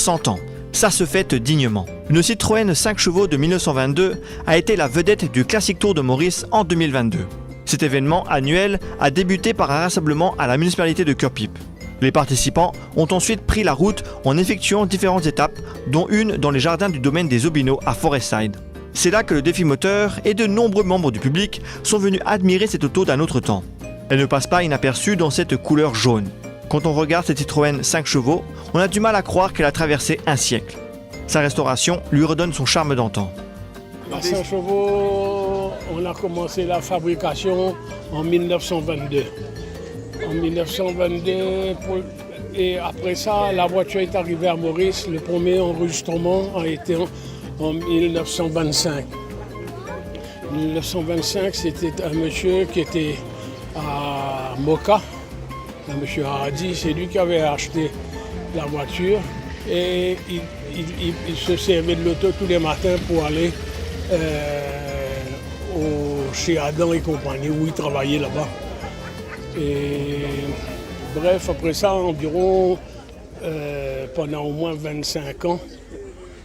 100 ans. Ça se fête dignement. Une Citroën 5 chevaux de 1922 a été la vedette du Classic Tour de Maurice en 2022. Cet événement annuel a débuté par un rassemblement à la municipalité de Cœur-Pipe. Les participants ont ensuite pris la route en effectuant différentes étapes, dont une dans les jardins du domaine des Aubineaux à Forestside. C'est là que le défi moteur et de nombreux membres du public sont venus admirer cette auto d'un autre temps. Elle ne passe pas inaperçue dans cette couleur jaune. Quand on regarde cette Citroën 5 chevaux, on a du mal à croire qu'elle a traversé un siècle. Sa restauration lui redonne son charme d'antan. La 5 chevaux, on a commencé la fabrication en 1922. En 1922, et après ça, la voiture est arrivée à Maurice. Le premier enregistrement a été en 1925. En 1925, c'était un monsieur qui était à Moka, un monsieur Hardy, c'est lui qui avait acheté la voiture et il se servait de l'auto tous les matins pour aller chez Adam et compagnie, où il travaillait là-bas. Et bref, après ça, environ pendant au moins 25 ans,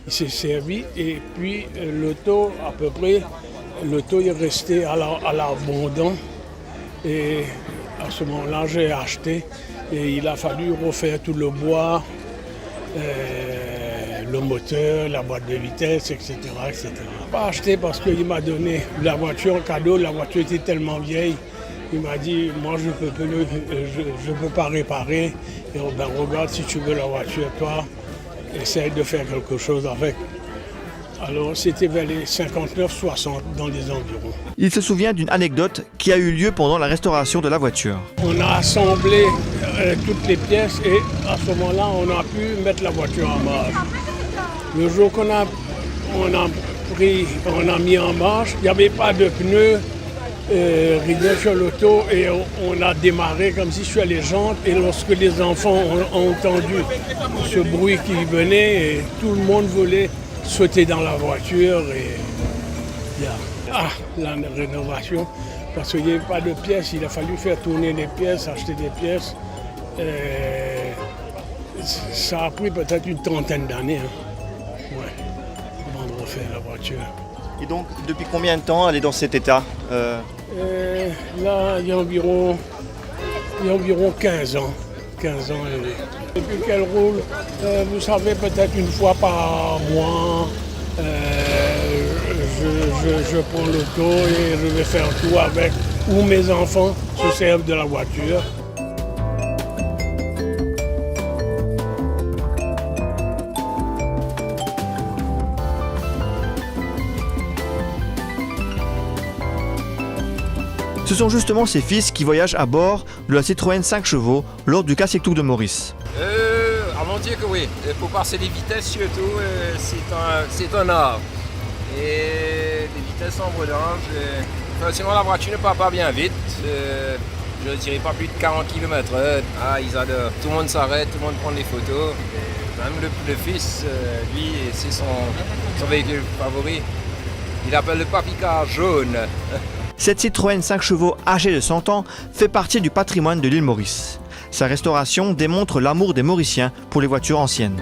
il s'est servi et puis l'auto, à peu près, l'auto est resté à l'abandon. Et à ce moment-là, j'ai acheté et il a fallu refaire tout le bois, le moteur, la boîte de vitesse, etc. etc. Pas acheté parce qu'il m'a donné la voiture en cadeau, la voiture était tellement vieille. Il m'a dit, moi je peux pas réparer. Et ben, regarde, si tu veux la voiture, toi, essaye de faire quelque chose avec. Alors c'était vers les 59-60 dans les environs. Il se souvient d'une anecdote qui a eu lieu pendant la restauration de la voiture. On a assemblé toutes les pièces et à ce moment-là, on a pu mettre la voiture en marche. Le jour qu'on a mis en marche, il n'y avait pas de pneus. Rien sur l'auto et on a démarré comme si sur les jantes et lorsque les enfants ont entendu ce bruit qui venait, et tout le monde voulait sauter dans la voiture et la rénovation parce qu'il n'y avait pas de pièces, il a fallu faire tourner les pièces, acheter des pièces. Ça a pris peut-être une trentaine d'années avant de refaire la voiture. Et donc, depuis combien de temps elle est dans cet état Là, il y a environ 15 ans. 15 ans, elle est. Depuis qu'elle roule, vous savez, peut-être une fois par mois, je prends l'auto et je vais faire tout avec, où mes enfants se servent de la voiture. Ce sont justement ses fils qui voyagent à bord de la Citroën 5 chevaux lors du Classic Tour de Maurice. À mon Dieu que oui. Pour passer les vitesses surtout, c'est un art. Et les vitesses en brûlant, sinon la voiture ne part pas bien vite. Je ne dirais pas plus de 40 km/h. Ah, ils adorent. Tout le monde s'arrête, tout le monde prend des photos. Et même le fils, lui, c'est son véhicule favori. Il appelle le papicar jaune. Cette Citroën 5 chevaux âgée de 100 ans fait partie du patrimoine de l'île Maurice. Sa restauration démontre l'amour des Mauriciens pour les voitures anciennes.